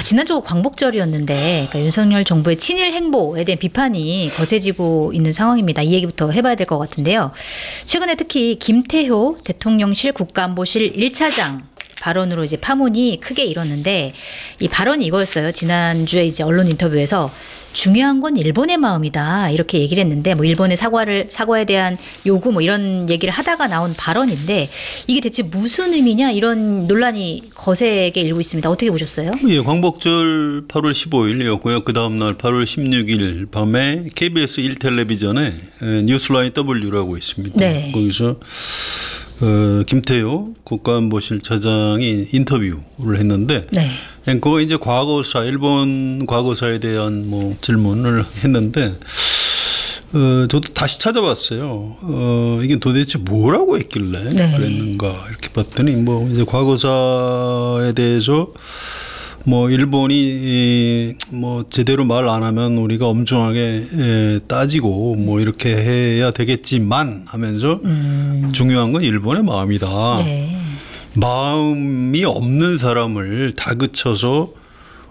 지난주 광복절이었는데 그러니까 윤석열 정부의 친일 행보에 대한 비판이 거세지고 있는 상황입니다. 이 얘기부터 해봐야 될 것 같은데요. 최근에 특히 김태효 대통령실 국가안보실 1차장 발언으로 이제 파문이 크게 일었는데 이 발언이 이거였어요. 지난주에 이제 언론 인터뷰에서 중요한 건 일본의 마음이다 이렇게 얘기를 했는데 뭐 일본의 사과에 대한 요구 뭐 이런 얘기를 하다가 나온 발언인데 이게 대체 무슨 의미냐 이런 논란이 거세게 일고 있습니다. 어떻게 보셨어요? 예, 광복절 8월 15일이었고요. 그 다음 날 8월 16일 밤에 KBS 1텔레비전에 뉴스라인 W라고 있습니다. 네. 거기서 김태효 국가안보실 차장이 인터뷰를 했는데 네. 그거 이제 과거사 일본 과거사에 대한 뭐 질문을 했는데 저도 다시 찾아봤어요. 이게 도대체 뭐라고 했길래 네. 그랬는가 이렇게 봤더니 뭐 이제 과거사에 대해서 뭐 일본이 뭐 제대로 말 안 하면 우리가 엄중하게 따지고 뭐 이렇게 해야 되겠지만 하면서 중요한 건 일본의 마음이다. 네. 마음이 없는 사람을 다그쳐서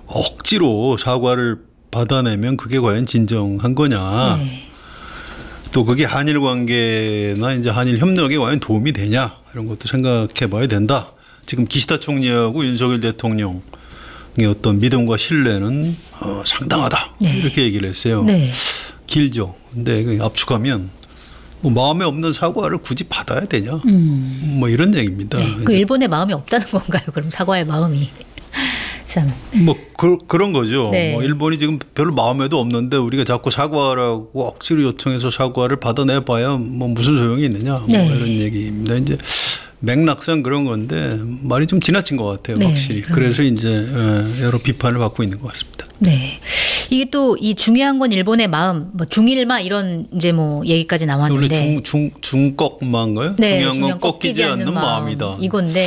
억지로 사과를 받아내면 그게 과연 진정한 거냐. 네. 또 그게 한일 관계나 이제 한일 협력에 과연 도움이 되냐 이런 것도 생각해 봐야 된다. 지금 기시다 총리하고 윤석열 대통령의 어떤 믿음과 신뢰는 상당하다. 네. 이렇게 얘기를 했어요. 네. 길죠. 근데 압축하면 뭐 마음에 없는 사과를 굳이 받아야 되냐? 뭐 이런 얘기입니다. 네. 그 일본의 마음이 없다는 건가요? 그럼 사과할 마음이. 참. 뭐 그런 거죠. 네. 뭐 일본이 지금 별로 마음에도 없는데 우리가 자꾸 사과하라고 억지로 요청해서 사과를 받아내봐야 뭐 무슨 소용이 있느냐? 뭐 네. 이런 얘기입니다. 이제 맥락상 그런 건데 말이 좀 지나친 것 같아요. 네, 확실히. 그래서 이제 여러 비판을 받고 있는 것 같습니다. 네. 이게 또 이 중요한 건 일본의 마음, 뭐 중일마 이런 이제 뭐 얘기까지 나왔는데. 원래 중꺾마인가요? 네, 중요한 건 꺾이지 않는 마음이다. 이건데.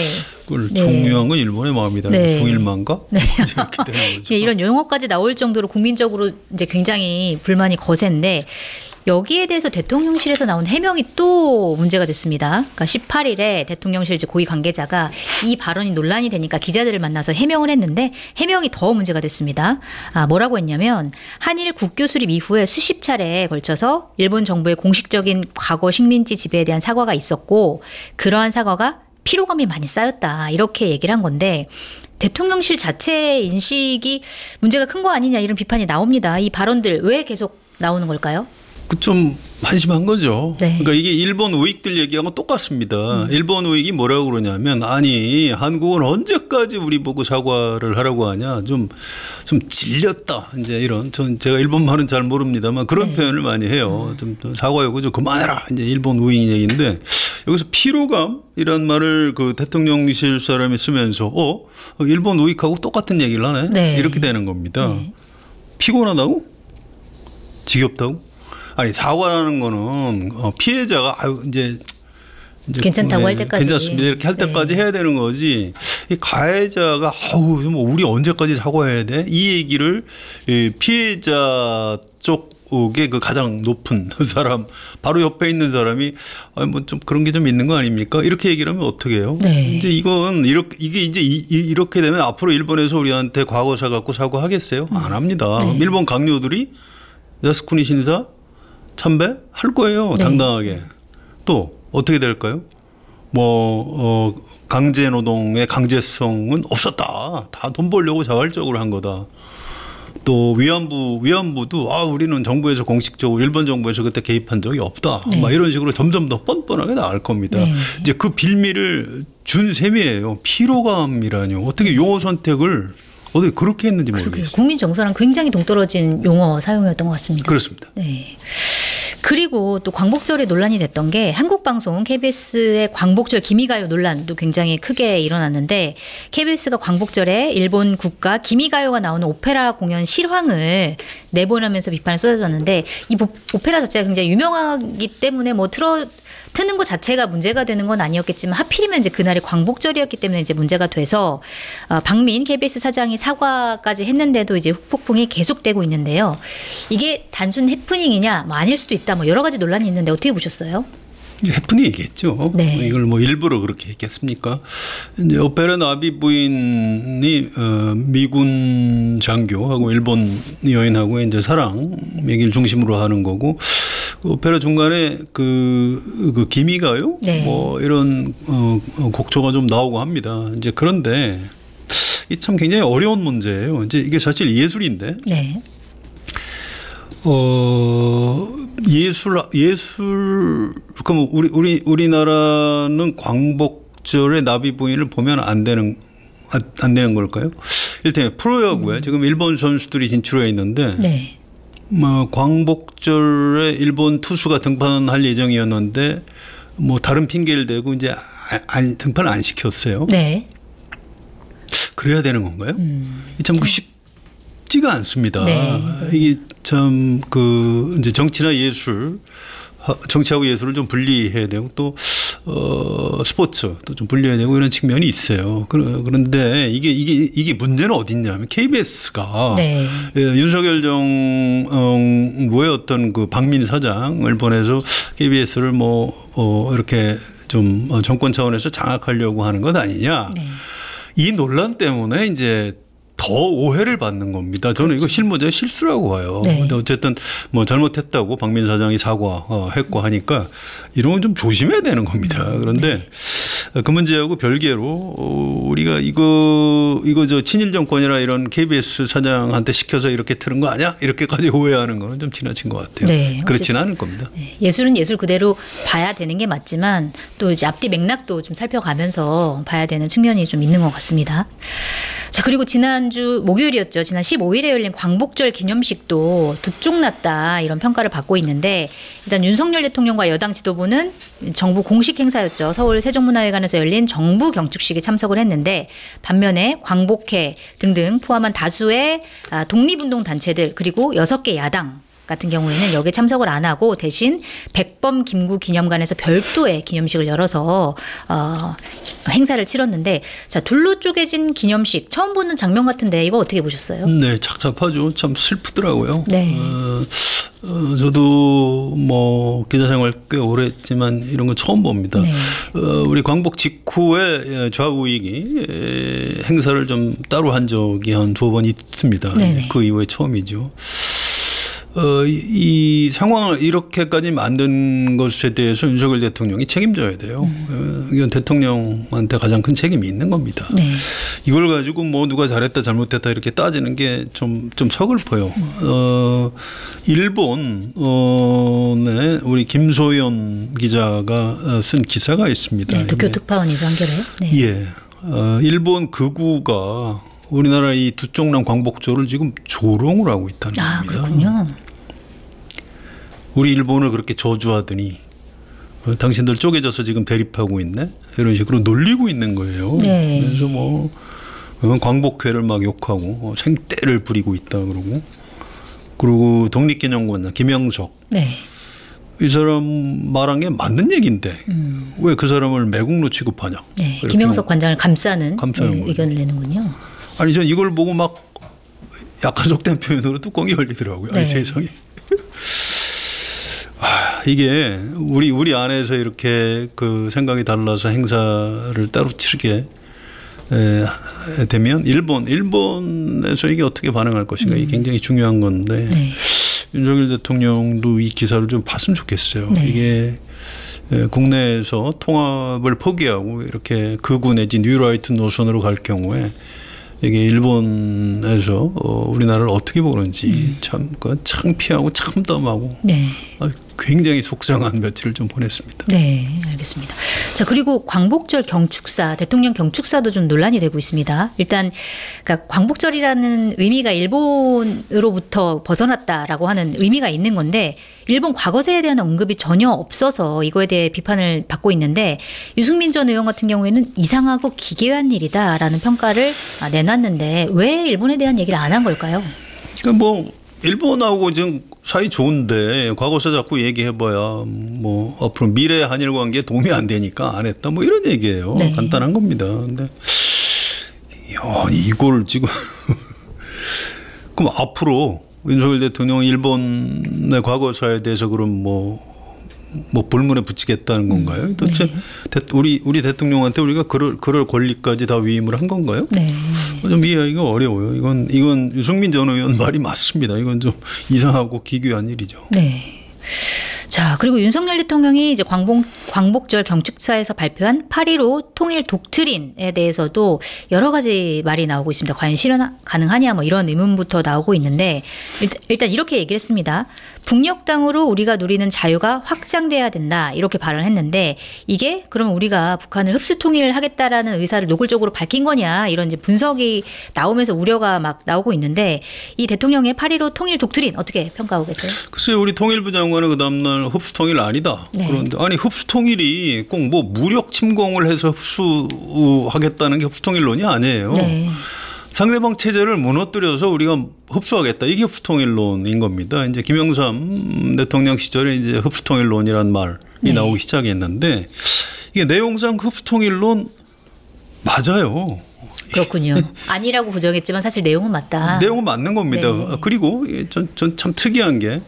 네. 중요한 건 일본의 마음이다. 네. 중일마인가? 네. 이렇게 되는 거죠. 예, 이런 용어까지 나올 정도로 국민적으로 이제 굉장히 불만이 거센데 여기에 대해서 대통령실에서 나온 해명이 또 문제가 됐습니다. 그러니까 18일에 대통령실 이제 고위 관계자가 이 발언이 논란이 되니까 기자들을 만나서 해명을 했는데 해명이 더 문제가 됐습니다. 뭐라고 했냐면 한일 국교 수립 이후에 수십 차례에 걸쳐서 일본 정부의 공식적인 과거 식민지 지배에 대한 사과가 있었고 그러한 사과가 피로감이 많이 쌓였다. 이렇게 얘기를 한 건데 대통령실 자체 인식이 문제가 큰 거 아니냐 이런 비판이 나옵니다. 이 발언들 왜 계속 나오는 걸까요? 좀 한심한 거죠. 네. 그러니까 이게 일본 우익들 얘기하고 똑같습니다. 일본 우익이 뭐라고 그러냐면 아니 한국은 언제까지 우리 보고 사과를 하라고 하냐. 좀 질렸다. 이제 이런 제가 일본 말은 잘 모릅니다만 그런 네. 표현을 표현을 많이 해요. 좀 사과 요구 좀 그만해라. 이제 일본 우익 얘기인데 여기서 피로감이란 말을 그 대통령실 사람이 쓰면서 일본 우익하고 똑같은 얘기를 하네. 네. 이렇게 되는 겁니다. 네. 피곤하다고? 지겹다고? 아니 사과라는 거는 피해자가 이제 괜찮다고 할 때까지 괜찮습니다 이렇게 할 때까지 해야 되는 거지. 이 가해자가 뭐 우리 언제까지 사과해야 돼? 이 얘기를 피해자 쪽에 그 가장 높은 사람 바로 옆에 있는 사람이 뭐 좀 그런 게 좀 있는 거 아닙니까? 이렇게 얘기를 하면 어떻게 해요? 네. 이제 이건 이게 이제 이렇게 되면 앞으로 일본에서 우리한테 과거사 갖고 사과하겠어요? 안 합니다. 네. 일본 강요들이 야스쿠니 신사 참배 할 거예요. 네. 당당하게. 또 어떻게 될까요? 뭐 강제 노동의 강제성은 없었다. 다 돈 벌려고 자발적으로 한 거다. 또 위안부도 우리는 정부에서 공식적으로 일본 정부에서 그때 개입한 적이 없다. 네. 막 이런 식으로 점점 더 뻔뻔하게 나갈 겁니다. 네. 이제 그 빌미를 준 셈이에요. 피로감이라뇨. 어떻게 용어 선택을 어떻게 그렇게 했는지 모르겠어요. 국민 정서랑 굉장히 동떨어진 용어 사용이었던 것 같습니다. 그렇습니다. 네. 그리고 또 광복절에 논란이 됐던 게 한국방송 KBS의 광복절 기미가요 논란도 굉장히 크게 일어났는데 KBS가 광복절에 일본 국가 기미가요가 나오는 오페라 공연 실황을 내보내면서 비판을 쏟아졌는데 이 오페라 자체가 굉장히 유명하기 때문에 뭐 트는 것 자체가 문제가 되는 건 아니었겠지만 하필이면 이제 그날이 광복절이었기 때문에 이제 문제가 돼서 박민 KBS 사장이 사과까지 했는데도 이제 후폭풍이 계속되고 있는데요. 이게 단순 해프닝이냐? 뭐 아닐 수도 있다. 뭐 여러 가지 논란이 있는데 어떻게 보셨어요? 해프닝이겠죠. 네. 이걸 뭐 일부러 그렇게 했겠습니까? 이제 오페라 나비 부인이 미군 장교하고 일본 여인하고 이제 사랑 얘기를 중심으로 하는 거고, 오페라 중간에 그 기미가요? 네. 뭐 이런 곡조가 좀 나오고 합니다. 이제 그런데 이 참 굉장히 어려운 문제예요. 이제 이게 사실 예술인데. 네. 그럼 우리나라는 광복절에 나비 부인을 보면 안 되는 걸까요? 일단 프로야구에 지금 일본 선수들이 진출해 있는데, 네. 뭐 광복절에 일본 투수가 등판할 예정이었는데 뭐 다른 핑계를 대고 이제 등판을 안 시켰어요. 네. 그래야 되는 건가요? 참 쉽지가 않습니다. 네. 이게 참 이제 정치나 예술, 정치하고 예술을 좀 분리해야 되고 또 스포츠도 좀 분리해야 되고 이런 측면이 있어요. 그런데 이게 문제는 어딨냐면 KBS가 네. 윤석열 정부의 어떤 그 박민 사장을 보내서 KBS를 이렇게 좀 정권 차원에서 장악하려고 하는 것 아니냐. 네. 이 논란 때문에 이제 더 오해를 받는 겁니다. 저는 이거 실무자의 실수라고 봐요. 네. 근데 어쨌든 뭐 잘못했다고 박민 사장이 사과했고 하니까 이런 건 좀 조심해야 되는 겁니다. 그런데 그 문제하고 별개로 우리가 이거 저 친일 정권이라 이런 KBS 사장한테 시켜서 이렇게 틀은 거 아니야? 이렇게까지 오해하는 거는 좀 지나친 것 같아요. 네. 그렇지는 않을 겁니다. 네. 예술은 예술 그대로 봐야 되는 게 맞지만 또 이제 앞뒤 맥락도 좀 살펴가면서 봐야 되는 측면이 좀 있는 것 같습니다. 자, 그리고 지난주 목요일이었죠. 지난 15일에 열린 광복절 기념식도 두쪽났다 이런 평가를 받고 있는데, 일단 윤석열 대통령과 여당 지도부는 정부 공식 행사였죠. 서울 세종문화회관에서 열린 정부 경축식에 참석을 했는데, 반면에 광복회 등등 포함한 다수의 독립운동 단체들 그리고 6개 야당 같은 경우에는 여기에 참석을 안 하고 대신 백범 김구 기념관에서 별도의 기념식을 열어서 행사를 치렀는데, 자, 둘로 쪼개진 기념식 처음 보는 장면 같은데 이거 어떻게 보셨어요? 네, 착잡하죠. 참 슬프더라고요. 네. 저도 뭐 기자 생활 꽤 오래 했지만 이런 거 처음 봅니다. 네. 우리 광복 직후에 좌우익이 행사를 좀 따로 한 적이 한 2번 있습니다. 네네. 그 이후에 처음이죠. 이 상황을 이렇게까지 만든 것에 대해서 윤석열 대통령이 책임져야 돼요. 이건 대통령한테 가장 큰 책임이 있는 겁니다. 네. 이걸 가지고 뭐 누가 잘했다 잘못했다 이렇게 따지는 게 좀 서글퍼요. 일본에 우리 김소연 기자가 쓴 기사가 있습니다. 네, 도쿄 특파원이죠, 한겨레요. 네. 예. 일본 극우가 우리나라 이 두쪽남 광복절을 지금 조롱을 하고 있다는 겁니다. 그렇군요. 우리 일본을 그렇게 저주하더니 당신들 쪼개져서 지금 대립하고 있네? 이런 식으로 놀리고 있는 거예요. 네. 그래서 뭐 광복회를 막 욕하고 생떼를 부리고 있다 그러고, 그리고 독립기념관 김영석, 네. 이 사람 말한 게 맞는 얘기인데 왜 그 사람을 매국노 취급하냐? 네. 김영석 관장을 감싸는 거예요. 의견을 내는군요. 아니 전 이걸 보고 막 약간 속된 표현으로 뚜껑이 열리더라고요. 네. 아니 세상에. 이게 우리 안에서 이렇게 그 생각이 달라서 행사를 따로 치르게 되면 일본에서 이게 어떻게 반응할 것인가 이게 굉장히 중요한 건데, 네. 윤석열 대통령도 이 기사를 좀 봤으면 좋겠어요. 네. 이게 국내에서 통합을 포기하고 이렇게 극우 내지 뉴라이트 노선으로 갈 경우에 이게 일본에서 우리나라를 어떻게 보는지 참 창피하고 참담하고 네. 굉장히 속상한 며칠을 좀 보냈습니다. 네, 알겠습니다. 자, 그리고 광복절 경축사, 대통령 경축사도 좀 논란이 되고 있습니다. 일단 그러니까 광복절이라는 의미가 일본으로부터 벗어났다라고 하는 의미가 있는 건데, 일본 과거사에 대한 언급이 전혀 없어서 이거에 대해 비판을 받고 있는데, 유승민 전 의원 같은 경우에는 이상하고 기괴한 일이다라는 평가를 내놨는데 왜 일본에 대한 얘기를 안 한 걸까요? 그러니까 뭐 일본하고 지금 사이 좋은데 과거사 자꾸 얘기해봐야 뭐 앞으로 미래 한일 관계에 도움이 안 되니까 안 했다 뭐 이런 얘기예요. 네. 간단한 겁니다. 근데 이걸 지금 그럼 앞으로 윤석열 대통령 일본의 과거사에 대해서 그럼 뭐 뭐 불문에 붙이겠다는 건가요? 도대체 우리 대통령한테 우리가 그럴 권리까지 다 위임을 한 건가요? 네. 좀 이해하기가 어려워요. 이건 유승민 전 의원 말이 맞습니다. 이건 좀 이상하고 기괴한 일이죠. 네. 자, 그리고 윤석열 대통령이 이제 광복절 경축사에서 발표한 8.15 통일 독트린에 대해서도 여러 가지 말이 나오고 있습니다. 과연 실현 가능하냐 뭐 이런 의문부터 나오고 있는데 일단 이렇게 얘기를 했습니다. 북녘 땅으로 우리가 누리는 자유가 확장돼야 된다 이렇게 발언을 했는데 이게 그러면 우리가 북한을 흡수 통일하겠다라는 의사를 노골적으로 밝힌 거냐 이런 이제 분석이 나오면서 우려가 막 나오고 있는데 이 대통령의 8.15 통일 독트린 어떻게 평가하고 계세요? 글쎄요, 우리 통일부 장관은 그 다음날 흡수 통일 아니다. 네. 그런데 아니 흡수 통일이 꼭 뭐 무력 침공을 해서 흡수하겠다는 게 흡수 통일론이 아니에요. 네. 상대방 체제를 무너뜨려서 우리가 흡수하겠다. 이게 흡수통일론인 겁니다. 이제 김영삼 대통령 시절에 이제 흡수통일론이란 말이 네. 나오기 시작했는데 이게 내용상 흡수통일론 맞아요. 그렇군요. 아니라고 부정했지만 사실 내용은 맞다. 내용은 맞는 겁니다. 네. 그리고 전 참 특이한 게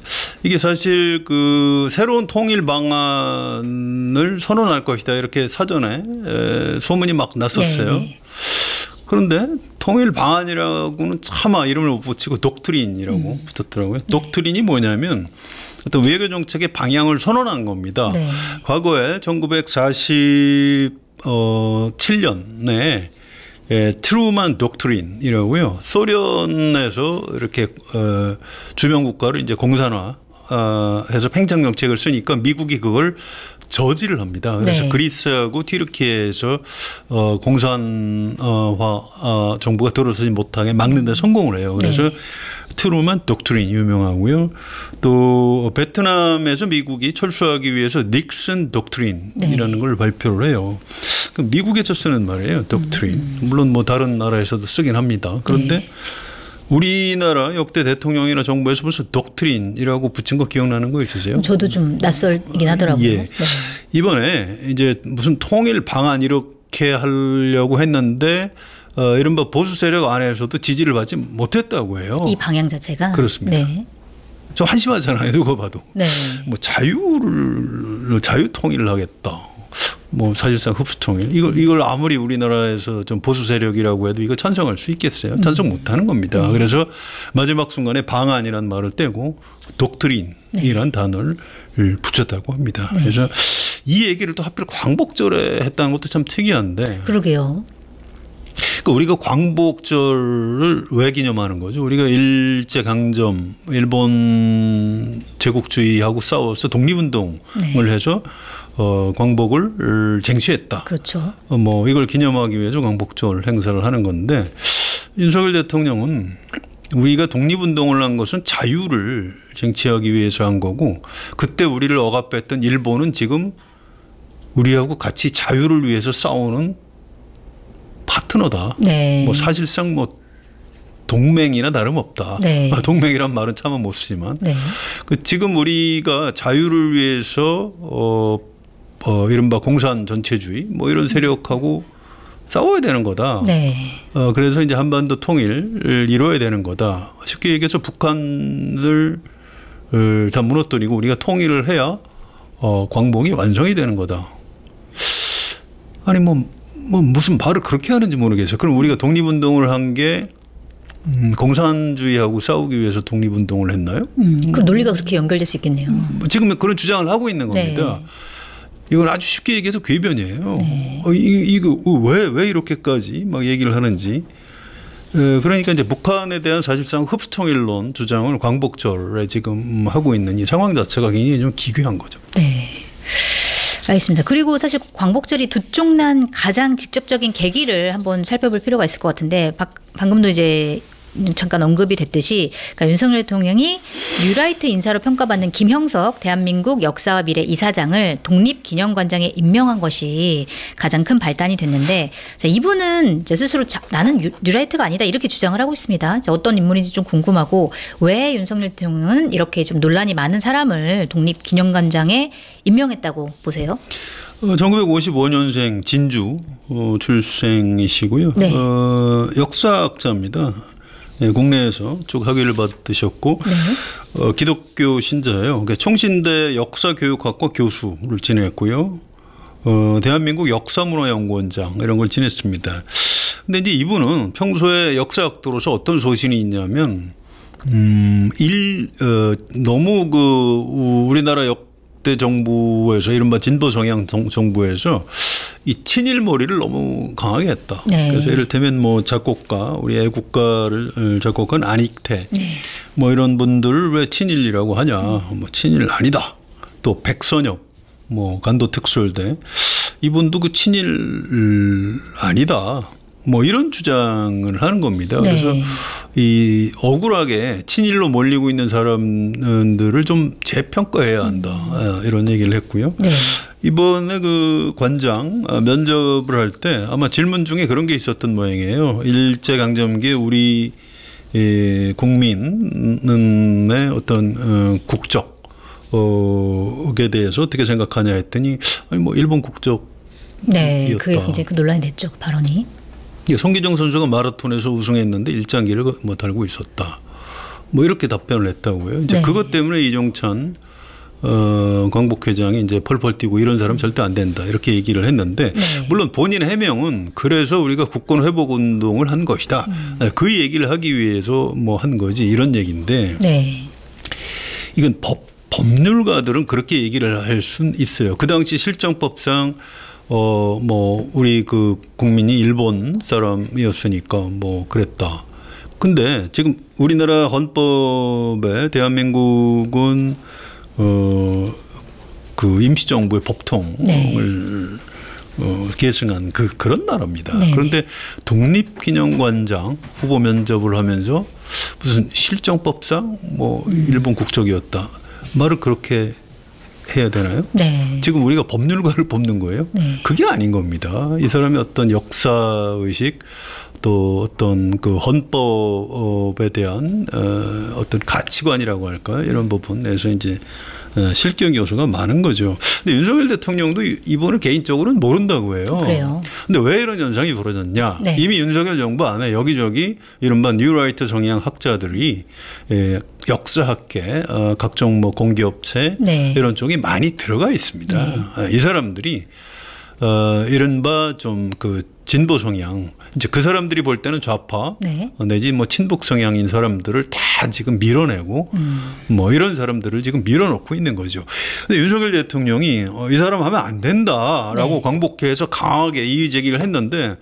이게 사실 그 새로운 통일 방안을 선언할 것이다 이렇게 사전에 소문이 막 났었어요. 네. 그런데 통일 방안이라고는 차마 이름을 못 붙이고 독트린이라고 붙었더라고요. 독트린이 뭐냐면 어떤 외교 정책의 방향을 선언한 겁니다. 네. 과거에 1947년에 트루만 독트린이라고요. 소련에서 이렇게 주변 국가를 이제 공산화해서 팽창 정책을 쓰니까 미국이 그걸 저지를 합니다. 그래서 네. 그리스하고 튀르키예에서 공산화 정부가 들어서지 못하게 막는 데 성공을 해요. 그래서 네. 트루만 독트린 유명하고요. 또 베트남에서 미국이 철수하기 위해서 닉슨 독트린이라는 네. 걸 발표를 해요. 미국에서 쓰는 말이에요. 독트린. 물론 뭐 다른 나라에서도 쓰긴 합니다. 그런데 네. 우리나라 역대 대통령이나 정부에서 무슨 독트린이라고 붙인 거 기억나는 거 있으세요? 저도 좀 낯설긴 하더라고요. 예. 네. 이번에 이제 무슨 통일 방안 이렇게 하려고 했는데 이른바 보수 세력 안에서도 지지를 받지 못했다고 해요. 이 방향 자체가 그렇습니다. 네. 좀 한심하잖아요. 누가 봐도. 네. 뭐 자유 통일을 하겠다. 뭐 사실상 흡수 통일. 이걸 아무리 우리나라에서 좀 보수 세력이라고 해도 이걸 찬성할 수 있겠어요? 찬성 못 하는 겁니다. 그래서 마지막 순간에 방안이란 말을 떼고 독트린이란 단어를 붙였다고 합니다. 그래서 이 얘기를 또 하필 광복절에 했다는 것도 참 특이한데. 그러게요. 그러니까 우리가 광복절을 왜 기념하는 거죠? 우리가 일제강점, 일본 제국주의하고 싸워서 독립운동을 해서 광복을 쟁취했다. 그렇죠. 뭐 이걸 기념하기 위해서 광복절 행사를 하는 건데 윤석열 대통령은 우리가 독립운동을 한 것은 자유를 쟁취하기 위해서 한 거고 그때 우리를 억압했던 일본은 지금 우리하고 같이 자유를 위해서 싸우는 파트너다. 네. 뭐 사실상 뭐 동맹이나 다름없다. 네. 동맹이란 말은 차마 못 쓰지만 네. 지금 우리가 자유를 위해서 이른바 공산 전체주의 뭐 이런 세력하고 싸워야 되는 거다. 네. 그래서 이제 한반도 통일을 이루어야 되는 거다. 쉽게 얘기해서 북한을 다 무너뜨리고 우리가 통일을 해야 광복이 완성이 되는 거다. 아니 뭐 무슨 말을 그렇게 하는지 모르겠어요. 그럼 우리가 독립운동을 한 게 공산주의하고 싸우기 위해서 독립운동을 했나요? 그럼 논리가 그렇게 연결될 수 있겠네요. 지금 그런 주장을 하고 있는 겁니다. 네. 이건 아주 쉽게 얘기해서 궤변이에요. 네. 이거 왜 이렇게까지 막 얘기를 하는지. 그러니까 이제 북한에 대한 사실상 흡수통일론 주장을 광복절에 지금 하고 있는 이 상황 자체가 굉장히 좀 기괴한 거죠. 네. 알겠습니다. 그리고 사실 광복절이 두 쪽 난 가장 직접적인 계기를 한번 살펴볼 필요가 있을 것 같은데 방금도 이제 잠깐 언급이 됐듯이 그러니까 윤석열 대통령이 뉴라이트 인사로 평가받는 김형석 대한민국 역사와 미래 이사장을 독립기념관장에 임명한 것이 가장 큰 발단이 됐는데 자, 이분은 이제 스스로 나는 뉴라이트가 아니다 이렇게 주장을 하고 있습니다. 자, 어떤 인물인지 좀 궁금하고 왜 윤석열 대통령은 이렇게 좀 논란이 많은 사람을 독립기념관장에 임명했다고 보세요? 1955년생 진주 출생이시고요. 네. 역사학자입니다. 국내에서 쭉 학위를 받으셨고 네. 기독교 신자예요. 그러니까 총신대 역사교육학과 교수를 지냈고요. 대한민국 역사문화연구원장 이런 걸 지냈습니다. 근데 이제 이분은 평소에 역사학도로서 어떤 소신이 있냐면 너무 우리나라 역대 정부에서 이른바 진보 성향 정부에서 이 친일 머리를 너무 강하게 했다. 네. 그래서 이를테면 뭐 작곡가, 우리 애국가를 작곡한 안익태, 네. 뭐 이런 분들을 왜 친일이라고 하냐? 뭐 친일 아니다. 또 백선엽, 뭐 간도 특수혈대 이분도 그 친일 아니다. 뭐 이런 주장을 하는 겁니다. 네. 그래서 이 억울하게 친일로 몰리고 있는 사람들을 좀 재평가해야 한다. 이런 얘기를 했고요. 네. 이번에 그 관장 면접을 할 때 아마 질문 중에 그런 게 있었던 모양이에요. 일제강점기 우리 국민의 어떤 국적에 대해서 어떻게 생각하냐 했더니 아니 뭐 일본 국적 네, 그게 이제 그 논란이 됐죠, 그 발언이. 송기정 선수가 마라톤에서 우승했는데 일장기를 뭐 달고 있었다. 뭐 이렇게 답변을 했다고요. 이제 네. 그것 때문에 이종찬 광복회장이 이제 펄펄 뛰고 이런 사람 절대 안 된다 이렇게 얘기를 했는데 네. 물론 본인 해명은 그래서 우리가 국권 회복 운동을 한 것이다. 그 얘기를 하기 위해서 뭐 한 거지 이런 얘기인데 네. 이건 법률가들은 그렇게 얘기를 할 수는 있어요. 그 당시 실정법상 뭐 우리 그 국민이 일본 사람이었으니까 뭐 그랬다. 근데 지금 우리나라 헌법에 대한민국은 그 임시정부의 법통을 네. 계승한 그런 나라입니다. 네. 그런데 독립기념관장 후보 면접을 하면서 무슨 실정법상 뭐 일본 국적이었다. 말을 그렇게 해야 되나요? 네. 지금 우리가 법률가를 뽑는 거예요? 네. 그게 아닌 겁니다. 이 사람의 어떤 역사의식 또 어떤 그 헌법에 대한 어떤 가치관이라고 할까 이런 부분에서 이제 실격 요소가 많은 거죠. 근데 윤석열 대통령도 이번을 개인적으로는 모른다고 해요. 그래요. 근데 왜 이런 현상이 벌어졌냐? 네. 이미 윤석열 정부 안에 여기저기 이른바 뉴라이트 성향 학자들이 역사학계, 각종 뭐 공기업체 네. 이런 쪽이 많이 들어가 있습니다. 이 사람들이 이른바 좀 그 진보 성향, 이제 그 사람들이 볼 때는 좌파 네. 내지 뭐 친북 성향인 사람들을 다 지금 밀어내고 뭐 이런 사람들을 지금 밀어놓고 있는 거죠. 근데 윤석열 대통령이 이 사람 하면 안 된다라고 네. 광복회에서 강하게 이의 제기를 했는데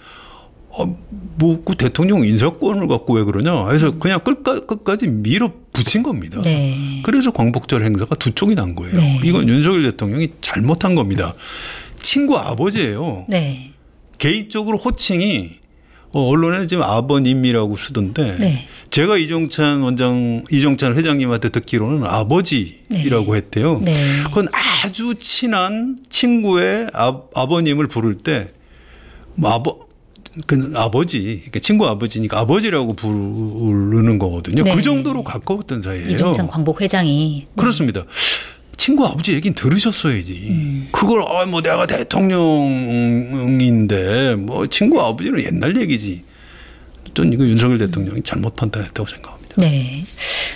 뭐 그 대통령 인사권을 갖고 왜 그러냐 해서 그냥 끝까지 밀어붙인 겁니다. 네. 그래서 광복절 행사가 두 쪽이 난 거예요. 네. 이건 윤석열 대통령이 잘못한 겁니다. 친구 아버지예요. 네. 개인적으로 호칭이 언론에 지금 아버님이라고 쓰던데 네. 제가 이종찬 회장님한테 듣기로는 아버지라고 했대요. 네. 그건 아주 친한 친구의 아버님을 부를 때 그 아버지, 그러니까 친구 아버지니까 아버지라고 부르는 거거든요. 네. 그 정도로 가까웠던 사이예요. 이종찬 광복 회장이. 그렇습니다. 친구 아버지 얘기는 들으셨어야지. 그걸 뭐 내가 대통령인데 뭐 친구 아버지는 옛날 얘기지. 전 이거 윤석열 대통령이 잘못 판단했다고 생각합니다. 네.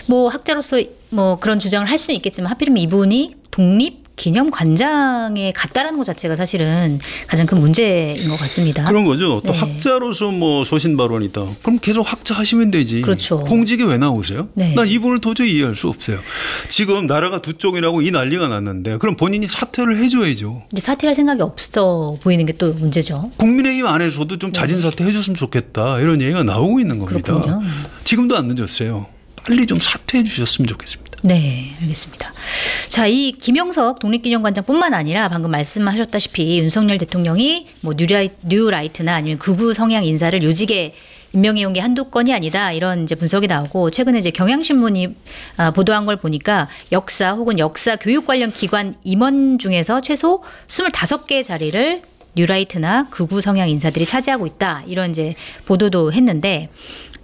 뭐 학자로서 뭐 그런 주장을 할 수는 있겠지만 하필이면 이분이 독립기념관장에 갔다라는 것 자체가 사실은 가장 큰 문제인 것 같습니다. 그런 거죠. 또 네. 학자로서 뭐 소신 발언이다. 그럼 계속 학자 하시면 되지. 그렇죠. 공직에 왜 나오세요? 네. 난 이분을 도저히 이해할 수 없어요. 지금 나라가 두 쪽이라고 이 난리가 났는데 그럼 본인이 사퇴를 해줘야죠. 이제 사퇴할 생각이 없어 보이는 게 또 문제죠. 국민의힘 안에서도 좀 자진 사퇴 해줬으면 좋겠다. 이런 얘기가 나오고 있는 겁니다. 그렇군요. 지금도 안 늦었어요. 빨리 좀 사퇴해 주셨으면 좋겠습니다. 네, 알겠습니다. 자, 이 김영석 독립기념관장뿐만 아니라 방금 말씀하셨다시피 윤석열 대통령이 뭐 뉴라이트나 아니면 극우 성향 인사를 요직에 임명해온 게 한두 건이 아니다 이런 이제 분석이 나오고 최근에 이제 경향신문이 보도한 걸 보니까 역사 혹은 역사 교육 관련 기관 임원 중에서 최소 25개 자리를 뉴라이트나 극우 성향 인사들이 차지하고 있다 이런 이제 보도도 했는데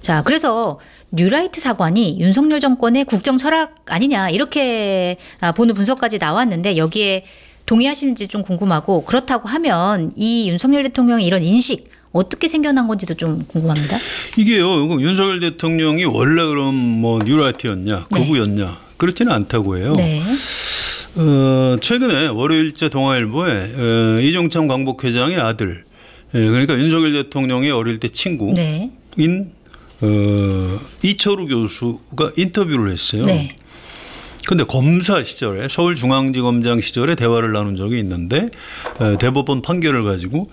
자, 그래서 뉴라이트 사관이 윤석열 정권의 국정 철학 아니냐 이렇게 보는 분석까지 나왔는데 여기에 동의하시는지 좀 궁금하고 그렇다고 하면 이 윤석열 대통령의 이런 인식 어떻게 생겨난 건지도 좀 궁금합니다. 이게요. 윤석열 대통령이 원래 그럼 뭐 뉴라이트였냐, 극우였냐 그렇지는 않다고 해요. 네. 최근에 월요일자 동아일보에 이종참 광복회장의 아들, 그러니까 윤석열 대통령의 어릴 때 친구인 네. 이철우 교수가 인터뷰를 했어요. 네. 근데 검사 시절에 서울중앙지검장 시절에 대화를 나눈 적이 있는데 대법원 판결을 가지고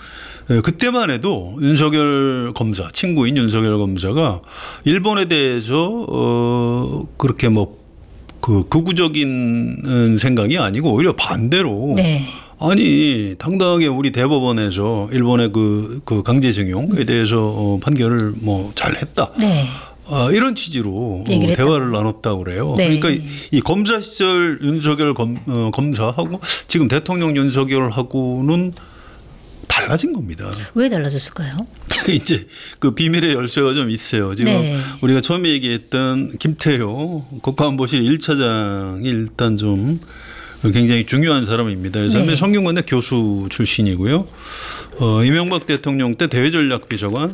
그때만 해도 윤석열 검사, 친구인 윤석열 검사가 일본에 대해서 그렇게 뭐 그 극우적인 생각이 아니고 오히려 반대로 네. 아니 당당하게 우리 대법원에서 일본의 그 강제징용에 대해서 판결을 뭐 잘했다. 네. 이런 취지로 얘기를 대화를 나눴다고 그래요. 네. 그러니까 이 검사 시절 윤석열 검사하고 지금 대통령 윤석열하고는 달라진 겁니다. 왜 달라졌을까요? 이제 그 비밀의 열쇠가 좀 있어요. 지금 네. 우리가 처음에 얘기했던 김태효 국가안보실 1차장이 일단 좀 굉장히 중요한 사람입니다. 그래서 네. 성균관대 교수 출신이고요. 이명박 대통령 때 대외전략비서관,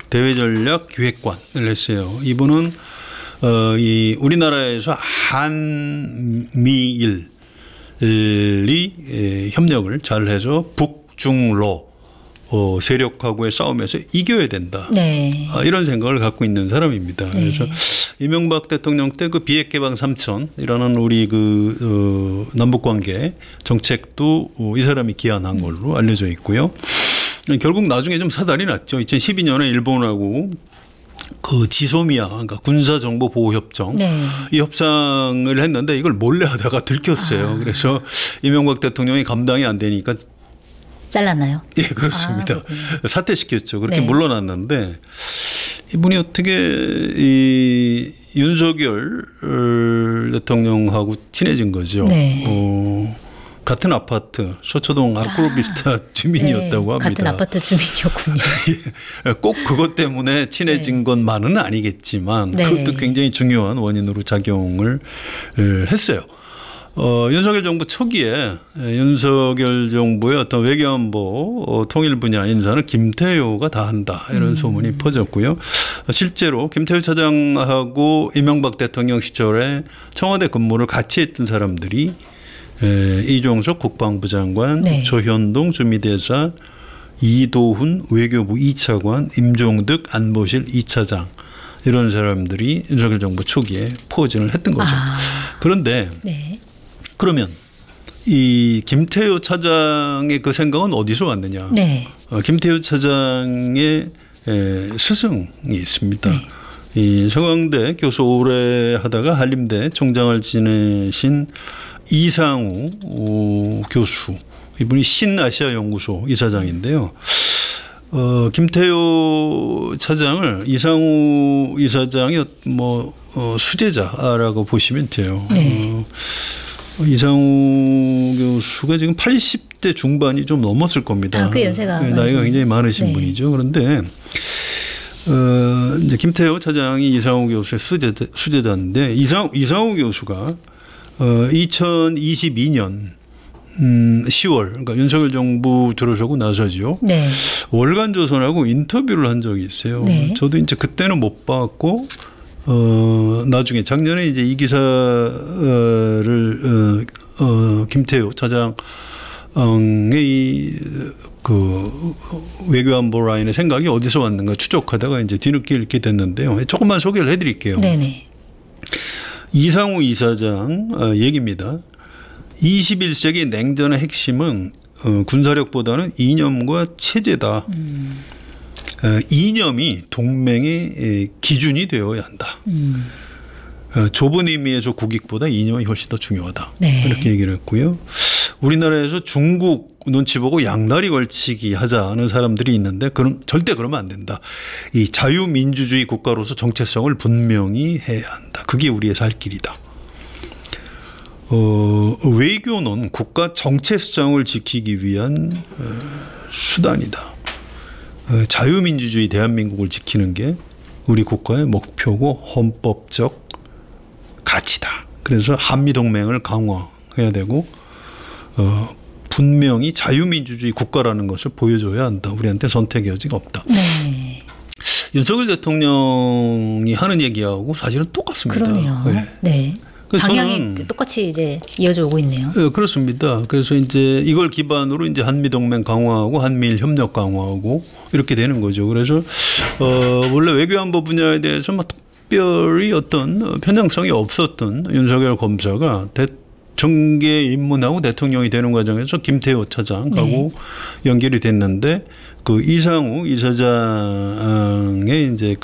대외전략기획관을 했어요. 이분은 이 우리나라에서 한미일이 협력을 잘해서 북중로 세력하고의 싸움에서 이겨야 된다. 네. 이런 생각을 갖고 있는 사람입니다. 네. 그래서 이명박 대통령 때 그 비핵개방 3천이라는 우리 그 남북관계 정책도 이 사람이 기한한 걸로 알려져 있고요. 결국 나중에 좀 사달이 났죠. 2012년에 일본하고 그 지소미아, 그러니까 군사정보보호협정 네. 이 협상을 했는데 이걸 몰래 하다가 들켰어요. 그래서 이명박 대통령이 감당이 안 되니까 잘랐나요? 예, 그렇습니다. 사퇴시켰죠. 그렇게 네. 물러났는데 이분이 어떻게 이 윤석열 대통령하고 친해진 거죠. 네. 같은 아파트 서초동 아크로비스타 주민이었다고 합니다. 같은 아파트 주민이었군요. 꼭 그것 때문에 친해진 네. 것만은 아니겠지만 네. 그것도 굉장히 중요한 원인으로 작용을 했어요. 윤석열 정부 초기에 윤석열 정부의 어떤 외교안보 통일 분야 인사는 김태효가 다 한다 이런 소문이 퍼졌고요. 실제로 김태효 차장하고 이명박 대통령 시절에 청와대 근무를 같이 했던 사람들이 이종석 국방부 장관, 네. 조현동 주미대사, 이도훈 외교부 2차관, 임종득 안보실 2차장 이런 사람들이 윤석열 정부 초기에 포진을 했던 거죠. 그런데 네. 그러면 이 김태효 차장의 그 생각은 어디서 왔느냐? 네. 김태효 차장의 스승이 있습니다. 네. 이 서강대 교수 오래 하다가 한림대 총장을 지내신 이상우 교수, 이분이 신아시아연구소 이사장인데요. 김태효 차장을 이상우 이사장이 뭐 수제자라고 보시면 돼요. 네. 이상우 교수가 지금 80대 중반이 좀 넘었을 겁니다. 그 연세가 나이가 굉장히 많으신 네. 분이죠. 그런데 이제 김태효 차장이 이상우 교수의 수제자인데 이상우 교수가 2022년 10월 그러니까 윤석열 정부 들어서고 나서죠. 네. 월간 조선하고 인터뷰를 한 적이 있어요. 네. 저도 이제 그때는 못 봤고 나중에 작년에 이제 이 기사를 김태효 차장의 그 외교안보 라인의 생각이 어디서 왔는가 추적하다가 이제 뒤늦게 읽게 됐는데요. 조금만 소개를 해드릴게요. 네네. 이상우 이사장 얘기입니다. 21세기 냉전의 핵심은 군사력보다는 이념과 체제다. 이념이 동맹의 기준이 되어야 한다. 좁은 의미에서 국익보다 이념이 훨씬 더 중요하다. 네. 이렇게 얘기를 했고요. 우리나라에서 중국 눈치 보고 양다리 걸치기 하자는 사람들이 있는데 절대 그러면 안 된다. 이 자유민주주의 국가로서 정체성을 분명히 해야 한다. 그게 우리의 살 길이다. 외교는 국가 정체성을 지키기 위한 수단이다. 자유민주주의 대한민국을 지키는 게 우리 국가의 목표고 헌법적 가치다. 그래서 한미동맹을 강화해야 되고 분명히 자유민주주의 국가라는 것을 보여줘야 한다. 우리한테 선택의 여지가 없다. 네. 윤석열 대통령이 하는 얘기하고 사실은 똑같습니다. 그러네요. 네. 네. 방향이 똑같이 이제 이어져 오고 있네요. 네, 그렇습니다. 그래서 이제 이걸 기반으로 이제 한미동맹 강화하고 한미일 협력 강화하고 이렇게 되는 거죠. 그래서 원래 외교안보 분야에 대해서 뭐 특별히 어떤 편향성이 없었던 윤석열 검사가 정계 입문하고 대통령이 되는 과정에서 김태호 차장하고 연결이 됐는데 그 이상우 이사장의 이제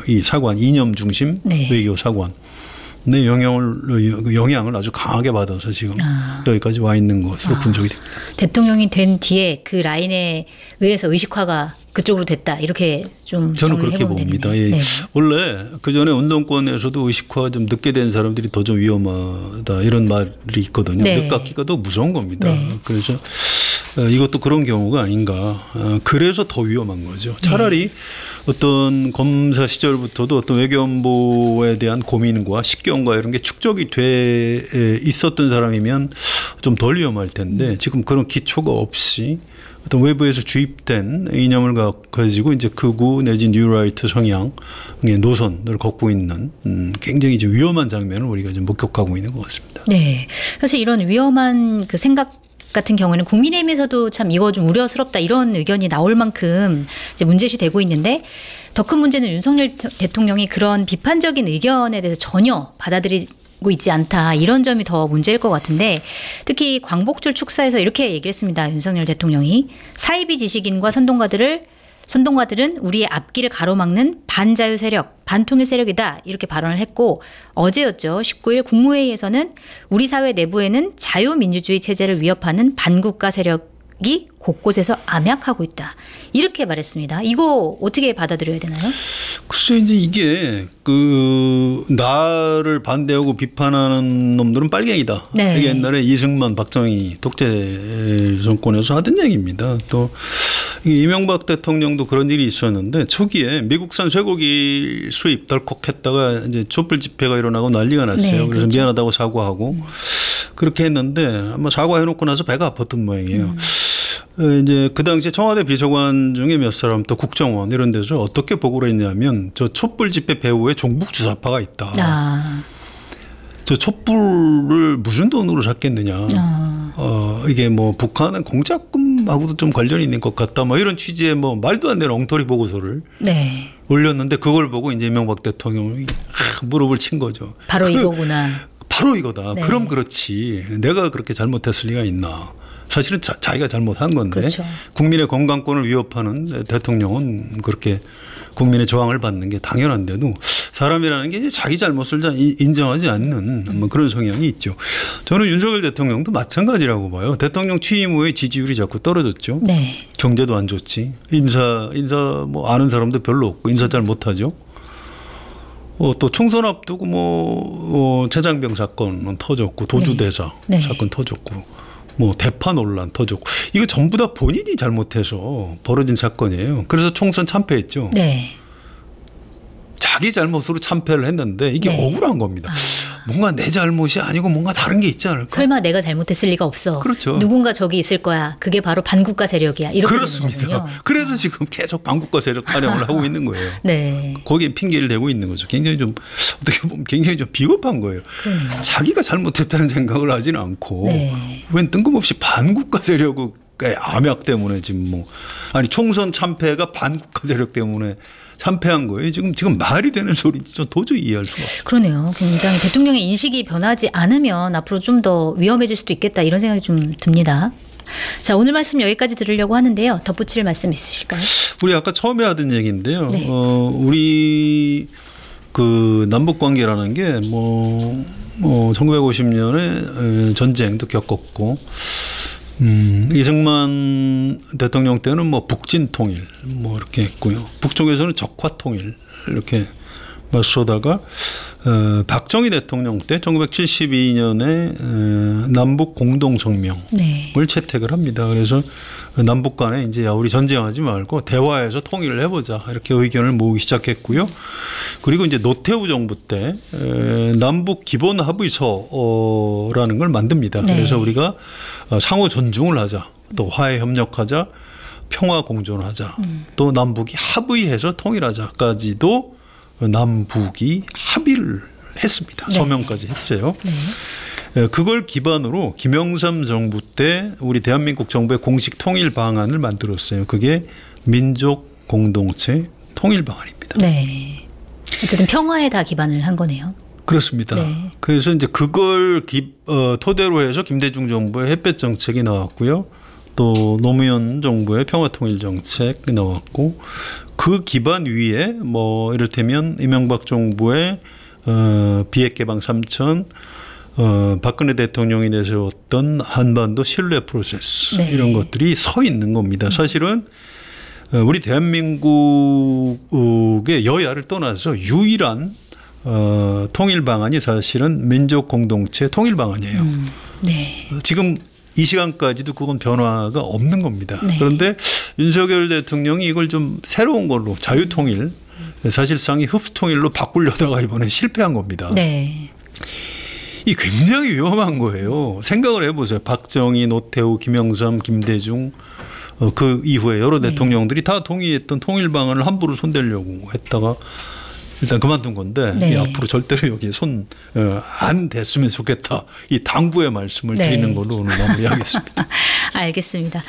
이 사관 이념 중심 외교 사관 네, 영향을 아주 강하게 받아서 지금 여기까지 와 있는 것으로 분석이 됩니다. 대통령이 된 뒤에 그 라인에 의해서 의식화가 그쪽으로 됐다 이렇게 좀 저는 그렇게 봅니다. 예. 네. 원래 그 전에 운동권에서도 의식화 좀 늦게 된 사람들이 더 좀 위험하다 이런 말이 있거든요. 네. 늦깎이가 더 무서운 겁니다. 네. 그래서 이것도 그런 경우가 아닌가. 그래서 더 위험한 거죠. 차라리 어떤 검사 시절부터도 어떤 외교안보에 대한 고민과 식견과 이런 게 축적이 돼 있었던 사람이면 좀 덜 위험할 텐데 지금 그런 기초가 없이 어떤 외부에서 주입된 이념을 가지고 이제 극우 내지 뉴라이트 성향의 노선을 걷고 있는 굉장히 이제 위험한 장면을 우리가 지금 목격하고 있는 것 같습니다. 네, 사실 이런 위험한 그 생각 같은 경우에는 국민의힘에서도 참 이거 좀 우려스럽다 이런 의견이 나올 만큼 이제 문제시 되고 있는데 더 큰 문제는 윤석열 대통령이 그런 비판적인 의견에 대해서 전혀 받아들이고 있지 않다 이런 점이 더 문제일 것 같은데 특히 광복절 축사에서 이렇게 얘기를 했습니다. 윤석열 대통령이 사이비 지식인과 선동가들은 우리의 앞길을 가로막는 반자유 세력, 반통일 세력이다 이렇게 발언을 했고 어제였죠. 19일 국무회의에서는 우리 사회 내부에는 자유민주주의 체제를 위협하는 반국가 세력이 곳곳에서 암약하고 있다. 이렇게 말했습니다. 이거 어떻게 받아들여야 되나요? 글쎄 이제 이게 나를 반대하고 비판하는 놈들은 빨갱이다. 네. 이게 옛날에 이승만, 박정희 독재 정권에서 하던 얘기입니다. 또 이명박 대통령도 그런 일이 있었는데 초기에 미국산 쇠고기 수입 덜컥했다가 이제 촛불 집회가 일어나고 난리가 났어요. 네, 그래서 그렇죠. 미안하다고 사과하고 그렇게 했는데 아마 사과해놓고 나서 배가 아팠던 모양이에요. 이제 그 당시에 청와대 비서관 중에 몇 사람 또 국정원 이런 데서 어떻게 보고를 했냐면 저 촛불 집회 배후에 종북 주사파가 있다. 저 촛불을 무슨 돈으로 샀겠느냐. 이게 뭐 북한은 공작금하고도 좀 관련이 있는 것 같다. 뭐 이런 취지의 뭐 말도 안 되는 엉터리 보고서를 올렸는데 그걸 보고 이제 이명박 대통령이 무릎을 친 거죠. 바로 이거구나. 바로 이거다. 네. 그럼 그렇지. 내가 그렇게 잘못했을 리가 있나. 사실은 자기가 잘못한 건데 그렇죠. 국민의 건강권을 위협하는 대통령은 그렇게 국민의 저항을 받는 게 당연한데도 사람이라는 게 이제 자기 잘못을 인정하지 않는 뭐 그런 성향이 있죠. 저는 윤석열 대통령도 마찬가지라고 봐요. 대통령 취임 후에 지지율이 자꾸 떨어졌죠. 네. 경제도 안 좋지. 인사 뭐 아는 사람도 별로 없고 인사 잘 못하죠. 또 총선 앞두고 최장병 사건 터졌고 도주대사 사건 터졌고. 뭐 대파 논란 터졌고 이거 전부 다 본인이 잘못해서 벌어진 사건이에요. 그래서 총선 참패했죠. 네. 자기 잘못으로 참패를 했는데 이게 억울한 겁니다. 뭔가 내 잘못이 아니고 뭔가 다른 게 있지 않을까? 설마 내가 잘못했을 리가 없어. 그렇죠. 누군가 저기 있을 거야. 그게 바로 반국가 세력이야. 이렇게 그렇습니다. 되는 거군요. 그래서 지금 계속 반국가 세력 타령을 하고 있는 거예요. 네. 거기에 핑계를 대고 있는 거죠. 굉장히 좀 어떻게 보면 굉장히 좀 비겁한 거예요. 그러네요. 자기가 잘못했다는 생각을 하지는 않고 네. 웬 뜬금없이 반국가 세력의 암약 때문에 지금 총선 참패가 반국가 세력 때문에 참패한 거예요. 지금 말이 되는 소리죠. 도저히 이해할 수가 없어요. 그러네요. 굉장히 대통령의 인식이 변하지 않으면 앞으로 좀 더 위험해질 수도 있겠다 이런 생각이 좀 듭니다. 자, 오늘 말씀 여기까지 들으려고 하는데요. 덧붙일 말씀 있으실까요? 우리 아까 처음에 하던 얘기인데요. 네. 우리 그 남북 관계라는 게 1950년에 전쟁도 겪었고 이승만 대통령 때는 북진 통일 이렇게 했고요. 북쪽에서는 적화 통일 이렇게 맞서다가 박정희 대통령 때 1972년에 남북 공동성명을 네. 채택을 합니다. 그래서 남북 간에 이제 우리 전쟁하지 말고 대화해서 통일을 해보자 이렇게 의견을 모으기 시작했고요. 그리고 이제 노태우 정부 때 남북 기본 합의서라는 걸 만듭니다. 네. 그래서 우리가 상호 존중을 하자, 또 화해 협력하자, 평화 공존하자, 또 남북이 합의해서 통일하자까지도 남북이 합의를 했습니다. 네. 서명까지 했어요. 네. 그걸 기반으로 김영삼 정부 때 우리 대한민국 정부의 공식 통일 방안을 만들었어요. 그게 민족 공동체 통일 방안입니다. 네. 어쨌든 평화에 다 기반을 한 거네요. 그렇습니다. 네. 그래서 이제 그걸 토대로 해서 김대중 정부의 햇볕 정책이 나왔고요. 또 노무현 정부의 평화통일 정책이 나왔고, 그 기반 위에 뭐 이를테면 이명박 정부의 비핵 개방 3천, 박근혜 대통령이 내세웠던 한반도 신뢰 프로세스, 네. 이런 것들이 서 있는 겁니다. 사실은 우리 대한민국의 여야를 떠나서 유일한 통일 방안이 사실은 민족 공동체 통일 방안이에요. 네. 지금 이 시간까지도 그건 변화가 없는 겁니다. 네. 그런데 윤석열 대통령이 이걸 좀 새로운 걸로 자유통일, 사실상 이 흡수통일로 바꾸려다가 이번에 실패한 겁니다. 네. 이 굉장히 위험한 거예요. 생각을 해보세요. 박정희, 노태우, 김영삼, 김대중, 그 이후에 여러 대통령들이 다 동의했던 통일 방안을 함부로 손대려고 했다가 일단 그만둔 건데, 네. 앞으로 절대로 여기에 손 안 댔으면 좋겠다. 이 당부의 말씀을 네. 드리는 걸로 오늘 마무리하겠습니다. 알겠습니다.